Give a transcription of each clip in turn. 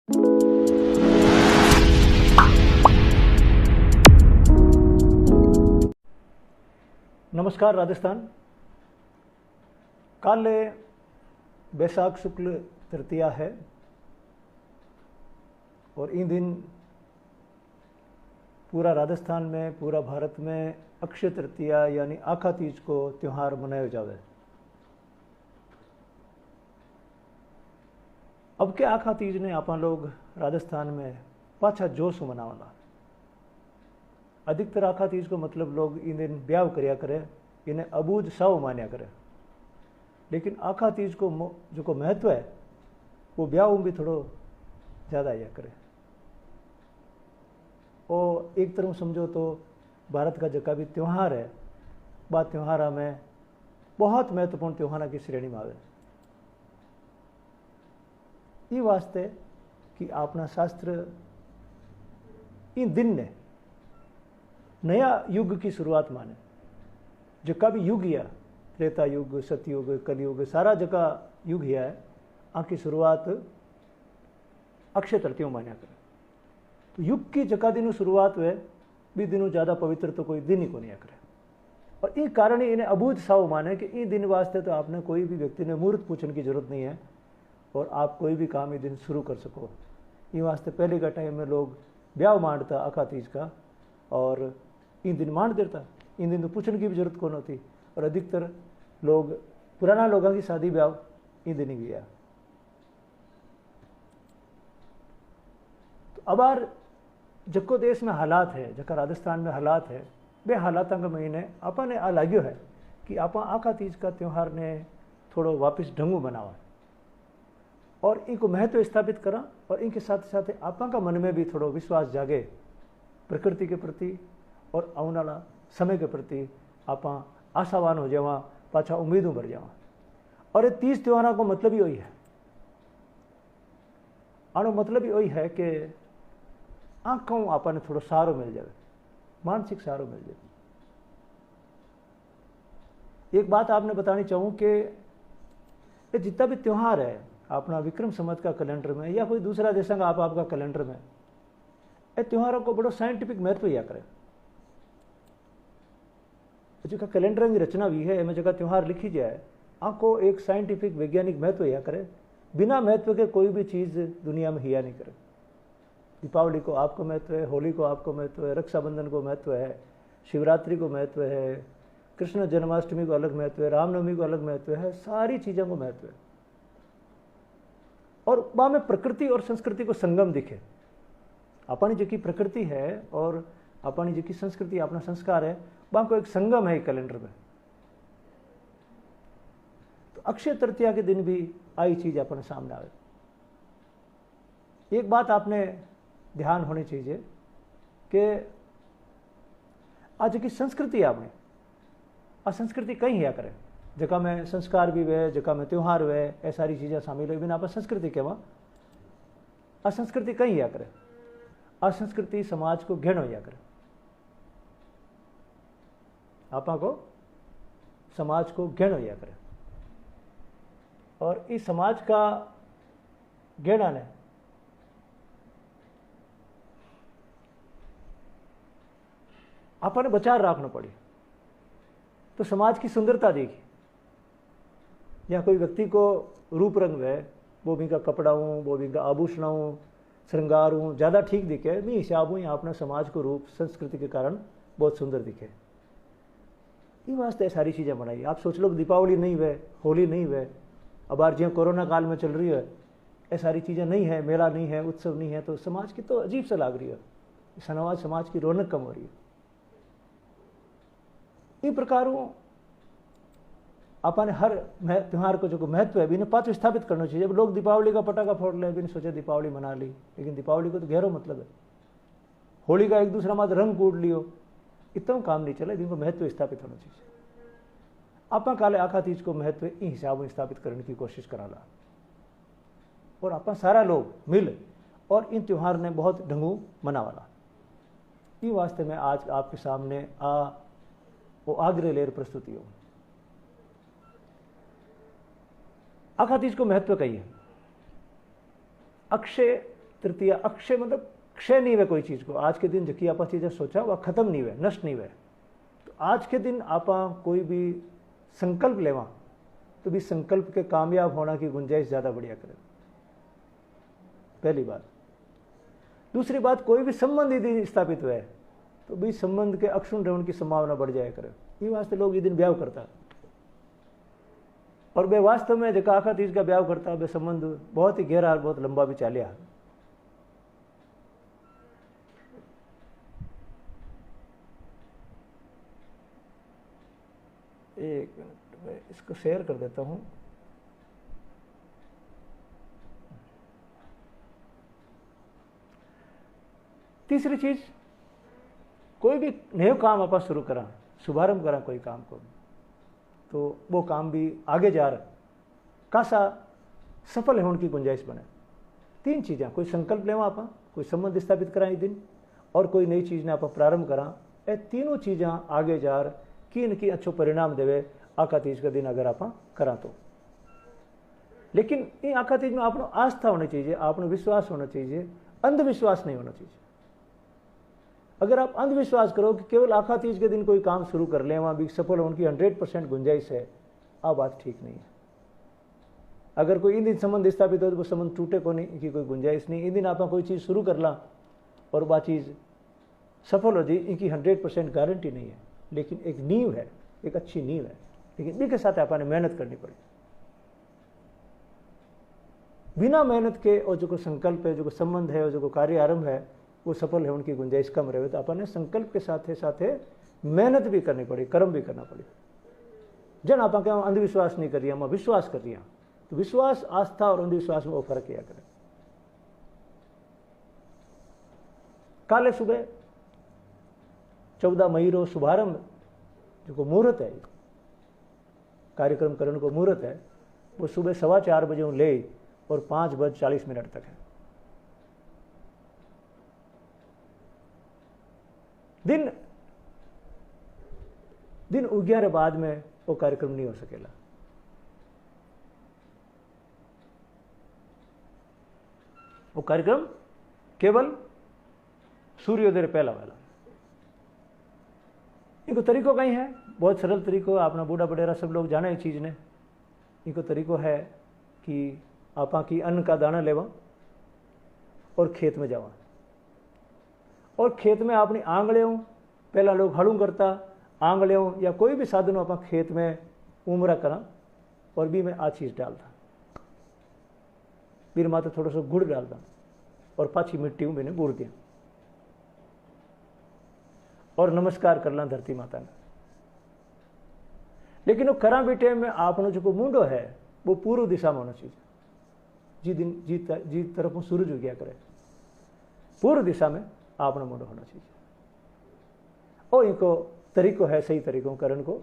नमस्कार राजस्थान। काले बैसाख शुक्ल तृतीया है और इन दिन पूरा राजस्थान में, पूरा भारत में अक्षय तृतीया यानी आखा तीज को त्यौहार मनाया जावे। अब के आखा तीज ने आपा लोग राजस्थान में पाछा जोश मनावला। अधिकतर आखा तीज को मतलब लोग इन दिन ब्याह करया करे, इन्हें अबूझ साव मान्या करे। लेकिन आखा तीज को जो महत्व है वो ब्याह भी थोड़ो ज़्यादा आया करे। और एक तरह समझो तो भारत का जका भी त्यौहार है, बात त्यौहार में बहुत महत्वपूर्ण त्यौहार की श्रेणी में आवे। ये वास्ते कि अपना शास्त्र इन दिन ने नया युग की शुरुआत माने। जका भी युग है, त्रेता युग, सतयुग, कलयुग, सारा जका युग है, आकी शुरुआत अक्षय तृतीया मान्या करे। तो युग की जका दिन शुरुआत हुए भी दिनों ज़्यादा पवित्र तो कोई दिन ही को नहीं करे। और ये कारण ही इन्हें अबूझ साव माने कि इन दिन वास्ते तो आपने कोई भी व्यक्ति ने मुहूर्त पूछने की जरूरत नहीं है और आप कोई भी काम ये दिन शुरू कर सको। ये वास्ते पहले का टाइम में लोग ब्याह मांडता आखा तीज का और इन दिन मांड देता। इन दिन तो पूछने की भी जरूरत कौन होती। और अधिकतर लोग पुराना लोगों की शादी ब्याह इन दिन ही गया। तो अब जको देश में हालात है, जका राजस्थान में हालात है, वे हालात के महीने आपा ने आ लाग्यो है कि आपा आखा तीज का त्यौहार ने थोड़ो वापस ढंगू बनावा और इनको महत्व स्थापित करा। और इनके साथ साथ आपा का मन में भी थोड़ो विश्वास जागे प्रकृति के प्रति और आने वाला समय के प्रति। आप आशावान हो जावा, पाछा उम्मीदों भर जावा। और ये तीज त्योहार को मतलब ही वही है, आनो मतलब ही वही है कि आंखों आपने थोड़ा सहारो मिल जाए, मानसिक सहारो मिल जाए। एक बात आपने बतानी चाहूँ कि ये जितना भी त्यौहार है अपना विक्रम संवत का कैलेंडर में या कोई दूसरा देशों का आपका कैलेंडर में, ये त्योहारों को बड़ो साइंटिफिक महत्व या करे। जो कैलेंडर की रचना भी है, में जगह त्यौहार लिखी जाए, आपको एक साइंटिफिक वैज्ञानिक महत्व या करे। बिना महत्व के कोई भी चीज़ दुनिया में हिया नहीं करे। दीपावली को आपको महत्व है, होली को आपको महत्व है, रक्षाबंधन को महत्व है, शिवरात्रि को महत्व है, कृष्ण जन्माष्टमी को अलग महत्व है, रामनवमी को अलग महत्व है, सारी चीज़ों को महत्व है। और वहाँ में प्रकृति और संस्कृति को संगम दिखे। अपनी जी प्रकृति है और अपनी जी संस्कृति, अपना संस्कार है, वहाँ को एक संगम है कैलेंडर में। तो अक्षय तृतीया के दिन भी आई चीज अपने सामने आवे। एक बात आपने ध्यान होनी चाहिए कि आज की संस्कृति आपने असंस्कृति कहीं या करे, जगह में संस्कार भी वे, जगह में त्यौहार वे, ये सारी चीज़ें शामिल है, बिना आप संस्कृति के वहाँ असंस्कृति कहीं या करे। असंस्कृति समाज को घेन हो या करे, आपा को समाज को घेन हो या करे। और इस समाज का घेना ने आपने बचार रखना पड़ी। तो समाज की सुंदरता देखी, या कोई व्यक्ति को रूप रंग है, वो भी का कपड़ा हूँ, वो भी का आभूषण हूँ, श्रृंगार हूँ, ज़्यादा ठीक दिखे, मैं हिसाब हूँ यहाँ अपने समाज को रूप संस्कृति के कारण बहुत सुंदर दिखे। ये वास्ते सारी चीज़ें बनाई। आप सोच लो दीपावली नहीं हुए, होली नहीं हुए, अब आज जो कोरोना काल में चल रही है, ये सारी चीज़ें नहीं है, मेला नहीं है, उत्सव नहीं है, तो समाज की तो अजीब सा लग रही है। समाज की रौनक कम हो रही है। इन प्रकार अपने हर त्यौहार को जो महत्व है इन्हें पात्र स्थापित करना चाहिए। अब लोग दीपावली का पटाखा फोड़ ले, भी सोचे दीपावली मना ली, लेकिन दीपावली को तो गहरा मतलब है। होली का एक दूसरा मात्र रंग कूट लियो, इतना काम नहीं चले, इनको महत्व स्थापित होना चाहिए। आप काले आखा तीज को महत्व इन हिसाब में स्थापित करने की कोशिश कराला और आप सारा लोग मिल और इन त्यौहार ने बहुत ढंगू मनावाला। ये वास्ते में आज आपके सामने वो आग्रह लेर प्रस्तुति हो। आखा तीज को महत्व कही है। अक्षय तृतीया अक्षय मतलब क्षय नहीं हुए कोई चीज को। आज के दिन जकी आप चीजें सोचा वह खत्म नहीं हुए, नष्ट नहीं हुए। तो आज के दिन आप कोई भी संकल्प लेवा तो भी संकल्प के कामयाब होना की गुंजाइश ज्यादा बढ़िया करे, पहली बात। दूसरी बात, कोई भी संबंध यदि स्थापित हुआ है तो भी संबंध के अक्षुण रहने की संभावना बढ़ जाया करे। ये वास्ते लोग ये दिन ब्याह करता है, और वे वास्तव में जका आखा तीज का ब्याह करता है वे संबंध बहुत ही गहरा और बहुत लंबा भी चालिया। एक मिनट मैं इसको शेयर कर देता हूं। तीसरी चीज, कोई भी नया काम आप शुरू करा, शुभारंभ करा कोई काम को, तो वो काम भी आगे जा रहा कासा सफल होने की गुंजाइश बने। तीन चीज़ें, कोई संकल्प लेवा आप, कोई संबंध स्थापित करा इस दिन, और कोई नई चीज ने आप प्रारंभ करा। ये तीनों चीज़ें आगे जा की की अच्छो परिणाम देवे आखा तीज का दिन अगर आप करा तो। लेकिन ये आखा तीज में आपनो आस्था होनी चाहिए, आपनो विश्वास होना चाहिए, अंधविश्वास नहीं होना चाहिए। अगर आप अंधविश्वास करो कि केवल आखा तीज के दिन कोई काम शुरू कर ले वहां भी सफल होने की 100% गुंजाइश है, आ बात ठीक नहीं है। अगर कोई इन दिन संबंध स्थापित हो तो वो संबंध टूटे को नहीं की कोई गुंजाइश नहीं। इन दिन आप कोई चीज शुरू कर ला और वह चीज सफल हो जाए इनकी 100% गारंटी नहीं है, लेकिन एक नींव है, एक अच्छी नींव है। लेकिन इनके साथ आपने मेहनत करनी पड़ेगी। बिना मेहनत के और जो संकल्प है, जो संबंध है और जो कार्य आरंभ है वो सफल है उनकी गुंजाइश कम रहे। तो अपने संकल्प के साथ साथ मेहनत भी करनी पड़ी, कर्म भी करना पड़ी। जन आप क्या अंधविश्वास नहीं करिए, हम विश्वास कर रही। तो विश्वास, आस्था और अंधविश्वास में वो फर्क किया करें। काले सुबह 14 मई रो शुभारंभ जो मुहूर्त है, कार्यक्रम करने को मुहूर्त है, वो सुबह 4:15 बजे ले और 5:40 तक है। दिन उग्यारे बाद में वो कार्यक्रम नहीं हो सकेला। वो कार्यक्रम केवल सूर्योदय पहला वाला। इनको तरीको कहीं है, बहुत सरल तरीको, अपना बूढ़ा बडेरा सब लोग जाने इस चीज ने। इनको तरीको है कि आपा की अन्न का दाना लेवा और खेत में जावा, और खेत में अपनी आंगलियों, पहला लोग हड़ू करता, आंगलियों या कोई भी साधन आप खेत में उमरा करा और भी में आ चीज डालता, फिर माता थोड़ा सा गुड़ डालता और पाछी मिट्टी मैंने बूर दिया और नमस्कार करला धरती माता ने। लेकिन वो करा बेटे में आपनो जो मुंडो है वो पूर्व दिशा में होना चाहिए। जी तरफ सूरज उगया करे पूर्व दिशा में आपनो मुंडो होना चाहिए। और इनको तरीको है सही तरीकों करण को।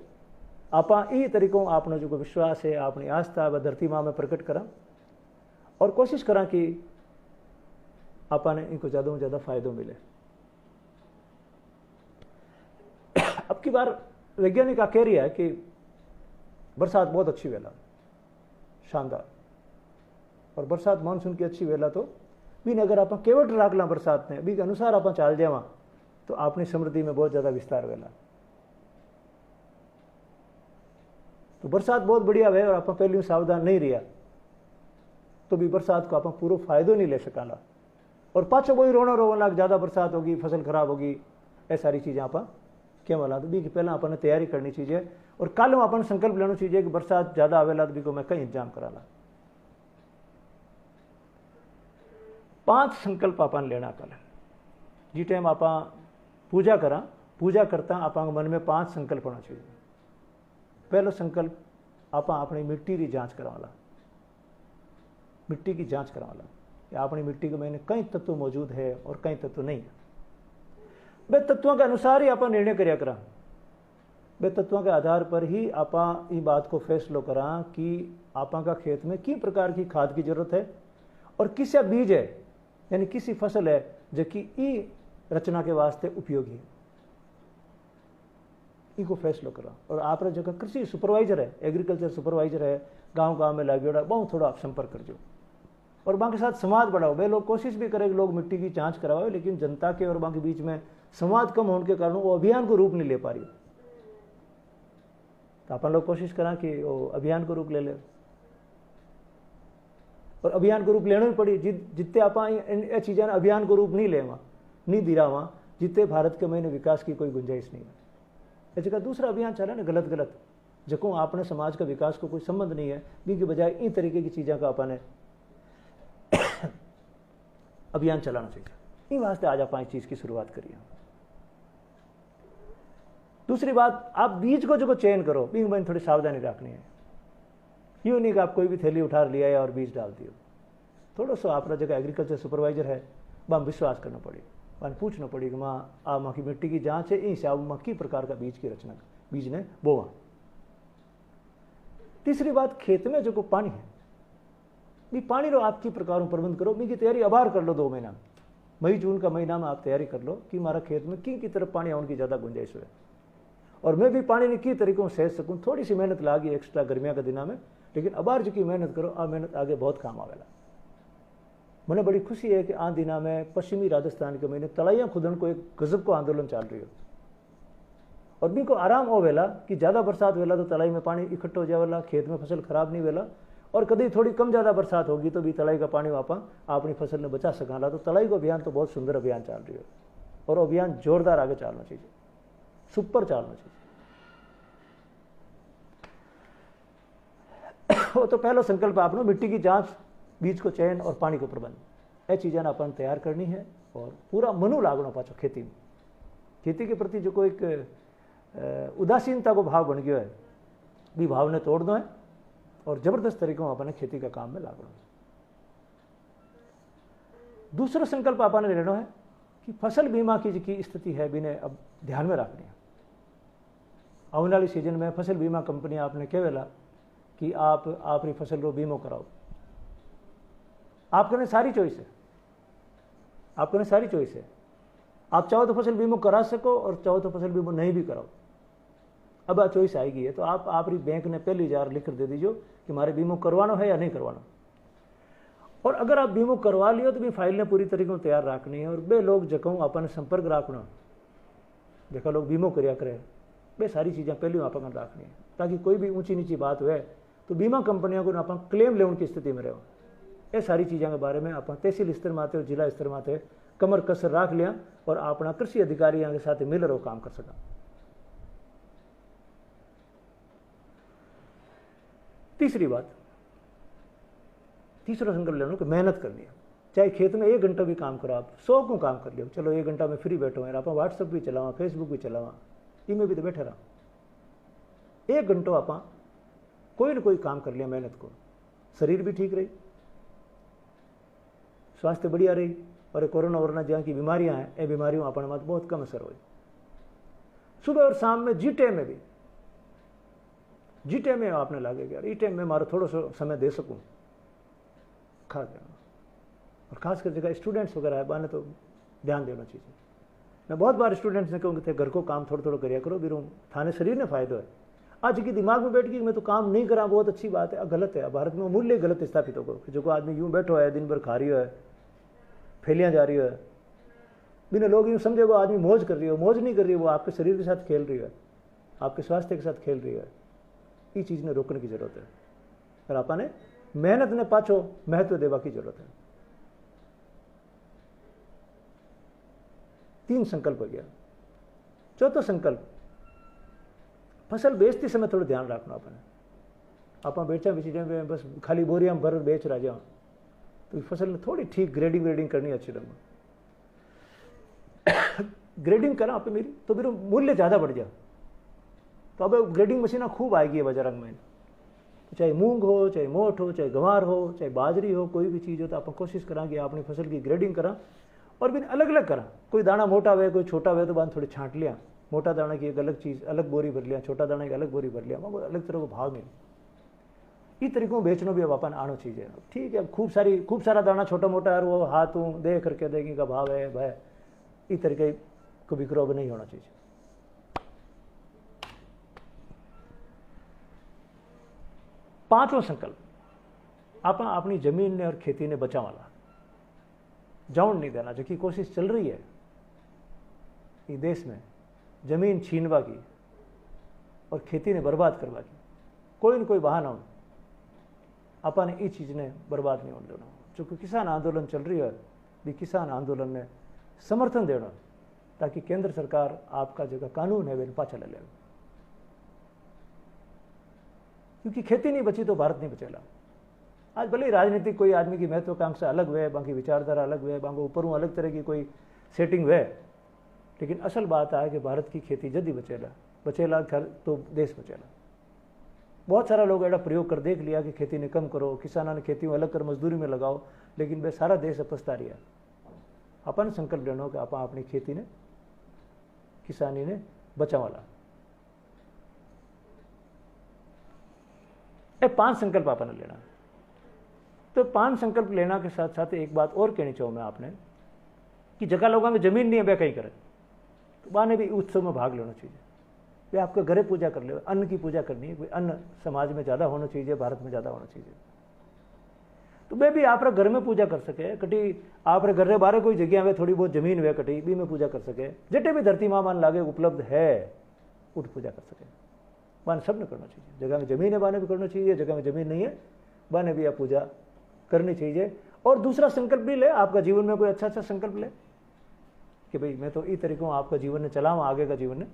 आपा ई तरीकों आपनो जो विश्वास है, अपनी आस्था व धरती माँ में प्रकट करा और कोशिश करा कि आपा ने इनको ज्यादा से ज्यादा फायदो मिले। अब की बार वैज्ञानिक कह रही है कि बरसात बहुत अच्छी वेला, शानदार, और बरसात मानसून की अच्छी वेला तो भी अगर आप केवट राखला बरसात ने भी के अनुसार आप चाल जावा तो अपनी समृद्धि में बहुत ज्यादा विस्तार वेला। तो बरसात बहुत बढ़िया है और आप पहले सावधान नहीं रहा तो भी बरसात को आप पूरा फायदो नहीं ले सकाला, और पाछो वही रोना लाग ज्यादा बरसात होगी, फसल खराब होगी, ये सारी चीजें आप क्या वाला। तो भी पहला अपन तैयारी करनी चाहिए और कल अपन संकल्प लेना चाहिए कि बरसात ज्यादा आवेला तो भी को मैं कहीं इंतजाम कराला। 5 संकल्प अपन लेना कल जी टाइम आप पूजा करा, पूजा करता आप मन में 5 संकल्प होना चाहिए। पहला संकल्प आप अपनी मिट्टी की जांच करावाला, मिट्टी की जांच करावाला कि अपनी मिट्टी के मैंने कई तत्व मौजूद है और कई तत्व नहीं है। वे तत्वों के अनुसार ही आप निर्णय करिया करा, वे तत्वों के आधार पर ही आप ये बात को फैसलो करा कि आपा का खेत में किस प्रकार की खाद की जरूरत है और किस बीज है, यानी किसी फसल है जो कि ई रचना के वास्ते उपयोगी है, इनको फैसलो करा। और आप जगह कृषि सुपरवाइजर है, एग्रीकल्चर सुपरवाइजर है, गांव गांव में लागेड़ा बहुत थोड़ा आप संपर्क कर जो और बाकी साथ संवाद बढ़ाओ। वे लोग कोशिश भी करें कि लोग मिट्टी की जांच करवाओ, लेकिन जनता के और बाकी बीच में संवाद कम होने के कारण वो अभियान को रूप नहीं ले पा रही। तो अपन लोग कोशिश करा कि वो अभियान को रूप ले ले, और अभियान को रूप लेना ही पड़ी। जितने आप ये चीज़ें अभियान को रूप नहीं लेवा नहीं दी रहा वहाँ, जितने भारत के महीने विकास की कोई गुंजाइश नहीं है। इस जगह दूसरा अभियान चला ना गलत गलत, जको आपने समाज का विकास को कोई संबंध नहीं है, जिनकी बजाय इन तरीके की चीज़ों का अपने अभियान चलाना चाहिए। इन वास्ते आज आप चीज़ की शुरुआत करिए। दूसरी बात, आप बीज को जो चयन करो, बीज में थोड़ी सावधानी रखनी है। यूँ नहीं कि आप कोई भी थैली उठा लिया है और बीज डाल दियो। थोड़ा सा आप जगह एग्रीकल्चर सुपरवाइजर है, वहाँ विश्वास करना पड़ेगा, वहाँ पूछना पड़ेगा माँ की मिट्टी की जांच है, इनसे आप माँ की प्रकार का बीज की रचना बीज ने बोवा। तीसरी बात, खेत में जो पानी है, भी पानी लो आपकी प्रकारों प्रबंध करो। मी की तैयारी अबार कर लो 2 महीना, मई जून का महीना में आप तैयारी कर लो कि हमारा खेत में की तरफ पानी आने की ज़्यादा गुंजाइश है, और मैं भी पानी ने की तरीकों से सह सकूँ। थोड़ी सी मेहनत लागी एक्स्ट्रा गर्मियों के दिनों में, लेकिन अबार जो की मेहनत करो, आ मेहनत आगे बहुत काम आवेला। मैंने बड़ी खुशी है कि आ दिना में पश्चिमी राजस्थान के महीने तलाइयाँ खुदन को एक गजब को आंदोलन चल रही हो, और भी को आराम हो वेला कि ज़्यादा बरसात वेला तो तलाई में पानी इकट्ठा हो जावेला, खेत में फसल खराब नहीं वेला, और कभी थोड़ी कम ज़्यादा बरसात होगी तो भी तलाई का पानी वापा अपनी फसल ने बचा सकाला। तो तलाई का अभियान तो बहुत सुंदर अभियान चल रही है, और अभियान जोरदार आगे चलना चाहिए, सुपर चलना चाहिए। वो तो पहला संकल्प आपने मिट्टी की जांच, बीज को चयन और पानी को प्रबंध, ये चीज़ें अपन तैयार करनी है, और पूरा मनु लागना पाछो खेती में। खेती के प्रति जो कोई एक उदासीनता को भाव बन गया है, भी भाव ने तोड़ दो है, और जबरदस्त तरीकों अपने खेती का काम में लागना। दूसरा संकल्प आपने लेना है कि फसल बीमा की जो स्थिति है भी ने अब ध्यान में रखनी है। आने वाली सीजन में फसल बीमा कंपनी आपने कहला कि आप अपनी फसल को बीमो कराओ। आपके सारी चॉइस है, आपके सारी चॉइस है। आप चाहो तो फसल बीमा करा सको, और चाहो तो फसल बीमा नहीं भी कराओ। अब आ चॉइस आएगी है, तो आप अपनी बैंक ने पहली जार लिख कर दे दीजिए कि हमारे बीमा करवाना है या नहीं करवाना। और अगर आप बीमा करवा लियो तो भी फाइल ने पूरी तरीके से तैयार रखनी है, और बे लोग जगह अपन संपर्क रखना, जगह लोग बीमो कराया करे, वे सारी चीज़ें पहले अपन रखनी है, ताकि कोई भी ऊंची नीची बात हुए तो बीमा कंपनियों को अपन क्लेम लेने की स्थिति में रहो। ये सारी चीज़ों के बारे में अपन तहसील स्तर माते और जिला स्तर माते कमर कसर रख लिया, और अपना कृषि अधिकारियों के साथ मिलकर वो काम कर सका। तीसरी बात, तीसरा संकल्प लेना कि मेहनत करनी है। चाहे खेत में 1 घंटा भी काम करो, आप 100 को काम कर लियो, चलो 1 घंटा में फ्री बैठो है, आप व्हाट्सएप भी चलावा, फेसबुक भी चलावा, इनमें भी तो बैठे रहा। 1 घंटों आप कोई ना कोई काम कर लिया मेहनत को, शरीर भी ठीक रही, स्वास्थ्य बढ़िया रही, और कोरोना वोरोना जहाँ की बीमारियां हैं, ये बीमारियों अपने मत बहुत कम असर हुई। सुबह और शाम में जी टाइम में भी, जी टाइम में आपने लागे यार, ई टाइम में मारो थोड़ा सा समय दे सकूं खास देना। और खासकर जगह स्टूडेंट्स वगैरह है, बाने तो ध्यान देना चाहिए। मैं बहुत बार स्टूडेंट्स ने कहूँ थे घर को काम थोड़ा थोड़ा करिया करो, बिरू थाने शरीर ने फायदो है। आज की दिमाग में बैठ गई मैं तो काम नहीं करा, बहुत अच्छी बात है, गलत है। भारत में मूल्य गलत स्थापित हो गए, जो आदमी यूं बैठो है दिन भर खा रही है, फैलियाँ जा रही है, बिना लोग यूँ समझे वो आदमी मौज कर रही है, मौज नहीं कर रही है, वो आपके शरीर के साथ खेल रही है, आपके स्वास्थ्य के साथ खेल रही है। ये चीज़ ने रोकने की जरूरत है, और आपने मेहनत ने पाछो महत्व देवा की जरूरत है। 3 संकल्प हो गया। चौथा संकल्प, फसल बेचते समय थोड़ा ध्यान रखना अपने। आप बेचा बेची में बस खाली बोरियां भर बेच रहा जाओ, तो फसल ने थोड़ी ठीक ग्रेडिंग करनी अच्छी ढंग। ग्रेडिंग करा आप मेरी तो मेरा मूल्य ज़्यादा बढ़ जाए, तो अब ग्रेडिंग मशीन खूब आएगी बाजार में। चाहे मूंग हो, चाहे मोठ हो, चाहे गंवार हो, चाहे बाजरी हो, कोई भी चीज़ हो, तो आप कोशिश करा कि अपनी फसल की ग्रेडिंग करा, और भी अलग अलग करा। कोई दाना मोटा हुआ, कोई छोटा हुआ, तो बाद थोड़ी छांट लिया, मोटा दाना की एक अलग चीज़ अलग बोरी भर लिया, छोटा दाना की अलग बोरी भर लिया, वो अलग तरह को भाव मिले। इस तरीकों बेचना भी अब अपन आना चाहिए। ठीक है, खूब सारा दाना छोटा मोटा है, वो हाथों दे करके देगी का भाव है भाई, इस तरीके को बिक्रो नहीं होना चाहिए। पांचवा संकल्प, आप अपनी जमीन ने और खेती ने बचावाला, जाउन नहीं देना, जो की कोशिश चल रही है ये देश में जमीन छीनवा की और खेती ने बर्बाद करवा की। कोई न कोई बहाना हो, अपने ये चीज ने बर्बाद नहीं होने देना। जो किसान आंदोलन चल रही है भी किसान आंदोलन ने समर्थन देना, ताकि केंद्र सरकार आपका जो कानून है वे पाछा ले ले, क्योंकि खेती नहीं बची तो भारत नहीं बचेगा। आज भले ही राजनीतिक कोई आदमी की महत्वाकांक्षा अलग हुए, बाकी विचारधारा अलग हुए, बाकी ऊपर अलग तरह की कोई सेटिंग हुए, लेकिन असल बात है कि भारत की खेती जल्दी बचेला घर तो देश बचेला। बहुत सारा लोग ऐसा प्रयोग कर देख लिया कि खेती ने कम करो, किसानों ने खेती में अलग कर मजदूरी में लगाओ, लेकिन वे सारा देश पछता रही है। अपन संकल्प लेना कि आप अपनी खेती ने किसानी ने बचावाला। ये 5 संकल्प आपने लेना। तो 5 संकल्प लेना के साथ साथ एक बात और कहनी चाहूँ मैं आपने कि जगह लोगों में जमीन नहीं है वे कहीं करें, तो बाने भी उत्सव में भाग लेना चाहिए। वे आपके घरे पूजा कर ले, अन्न की पूजा करनी है, कोई अन्न समाज में ज़्यादा होना चाहिए, भारत में ज़्यादा होना चाहिए, तो वे भी आप घर में पूजा कर सके। कटी आप घर बाहर कोई जगह में थोड़ी बहुत जमीन वे कटी भी में पूजा कर सके, जटे भी धरती माँ मान लागे उपलब्ध है उठ पूजा कर सके। बाने सब ने करना चाहिए, जगह में जमीन है बाने भी करना चाहिए, जगह में जमीन नहीं है बाने भी आप पूजा करनी चाहिए। और दूसरा संकल्प भी ले, आपका जीवन में कोई अच्छा संकल्प ले कि भाई मैं तो इस तरीकों आपका जीवन ने चलाऊँ आगे का जीवन ने,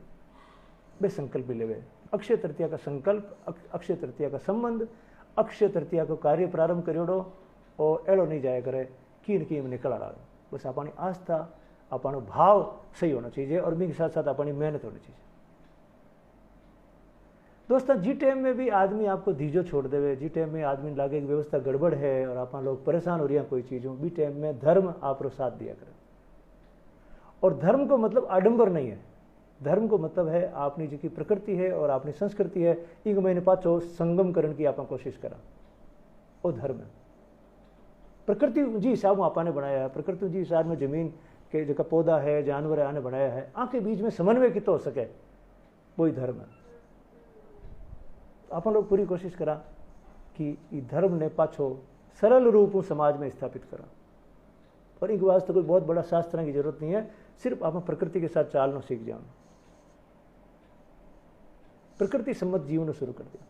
वे संकल्प भी ले। अक्षय तृतीया का संकल्प, अक्षय तृतीया का संबंध, अक्षय तृतीया को कार्य प्रारंभ करियोड़ो और एड़ो नहीं जाया करे कीन कीम निकल आ। बस अपनी आस्था अपनो भाव सही होना चाहिए और भी साथ साथ अपनी मेहनत होनी चाहिए। दोस्तों जी टाइम में भी आदमी आपको धीजो छोड़ देवे, जी टाइम में आदमी लागे कि व्यवस्था गड़बड़ है और आप लोग परेशान हो रही हैं कोई चीज़ों, भी टाइम में धर्म आप साथ दिया करे। और धर्म को मतलब आडंबर नहीं है, धर्म को मतलब है आपनी जो की प्रकृति है और आपनी संस्कृति है इनको मैंने पाछो संगम करने की आप कोशिश करा। वो धर्म है। प्रकृति जी हिसाब में आपने बनाया है, प्रकृति जी हिसाब में जमीन के जो पौधा है जानवर है आने बनाया है, आके बीच में समन्वय कितना हो सके वही धर्म है। आप लोग पूरी कोशिश करा कि धर्म ने पाछो सरल रूप समाज में स्थापित करा। और इनके वास्ते कोई बहुत बड़ा शास्त्र की जरूरत नहीं है, सिर्फ आप प्रकृति के साथ चालना सीख जाओ, प्रकृति सम्मत जीवन शुरू कर दिया।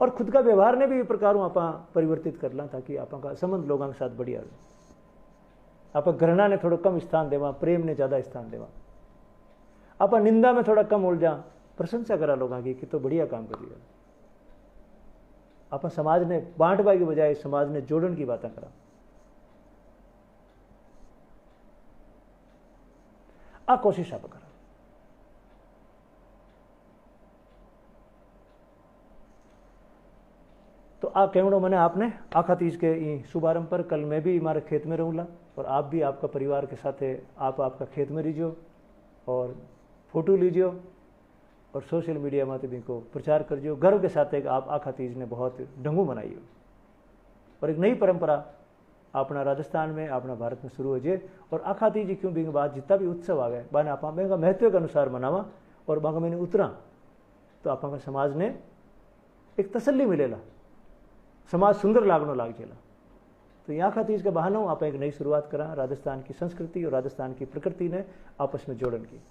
और खुद का व्यवहार ने भी इस प्रकार आप परिवर्तित कर ला, ताकि आपका संबंध लोगों के साथ बढ़िया रहे। आप घृणा ने थोड़ा कम स्थान देवा, प्रेम ने ज्यादा स्थान देवा। आप निंदा में थोड़ा कम उलझा, प्रशंसा करा लोगों की कि तो बढ़िया काम कर लिया। आप समाज ने बांटवा की बजाय समाज ने जोड़न की बातें करा। आ कोशिश आप करा। तो आ कहना मैंने आपने आखा तीज के शुभारंभ पर, कल मैं भी हमारे खेत में रहूँगा और आप भी आपका परिवार के साथ आप आपका खेत में लीजियो और फोटो लीजियो और सोशल मीडिया में भी को प्रचार करियो। गर्व के साथ एक आप आखा तीज ने बहुत ढंगू मनाई और एक नई परंपरा अपना राजस्थान में अपना भारत में शुरू हो जाए। और आखा तीज क्यों भी बाद जितना भी उत्सव आ गए बाने आप महत्व के अनुसार मनावा और बागा मैंने उतरा तो आप समाज ने एक तसल्ली मिलेला, समाज सुंदर लागनो लाग चला। तो यहाँ आखा तीज के बहानों आप एक नई शुरुआत करा, राजस्थान की संस्कृति और राजस्थान की प्रकृति ने आपस में जोड़न की।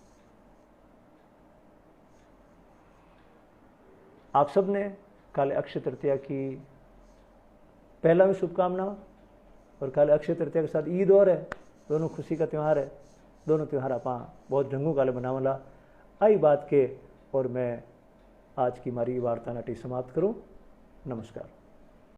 आप सब ने काले अक्षय तृतीया की पहला में शुभकामनाएं और काले अक्षय तृतीया के साथ ईद और है, दोनों खुशी का त्यौहार है। दोनों त्यौहार आप बहुत ढंगू काले बनावला आई बात के और मैं आज की हमारी वार्ता नाटी समाप्त करूं। नमस्कार।